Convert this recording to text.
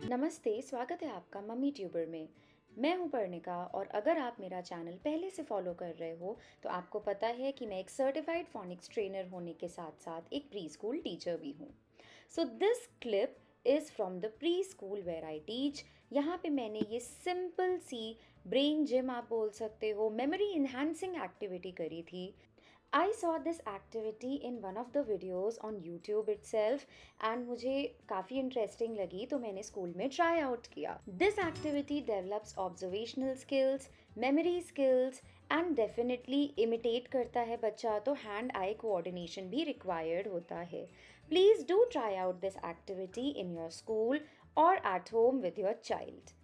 नमस्ते, स्वागत है आपका मम्मी ट्यूबर में। मैं हूं पर्णिका और अगर आप मेरा चैनल पहले से फॉलो कर रहे हो तो आपको पता है कि मैं एक सर्टिफाइड फोनिक्स ट्रेनर होने के साथ साथ एक प्री स्कूल टीचर भी हूं। So this clip is from the pre school where I teach. यहाँ पे मैंने ये सिंपल सी ब्रेन जिम आप बोल सकते हो, मेमोरी इन्हांसिंग एक्टिविटी करी थी। I saw this activity in one of the videos on YouTube itself and मुझे काफ़ी इंटरेस्टिंग लगी तो मैंने स्कूल में ट्राई आउट किया। This activity develops observational skills, memory skills and definitely imitate करता है बच्चा, तो hand eye coordination भी required होता है। Please do try out this activity in your school or at home with your child.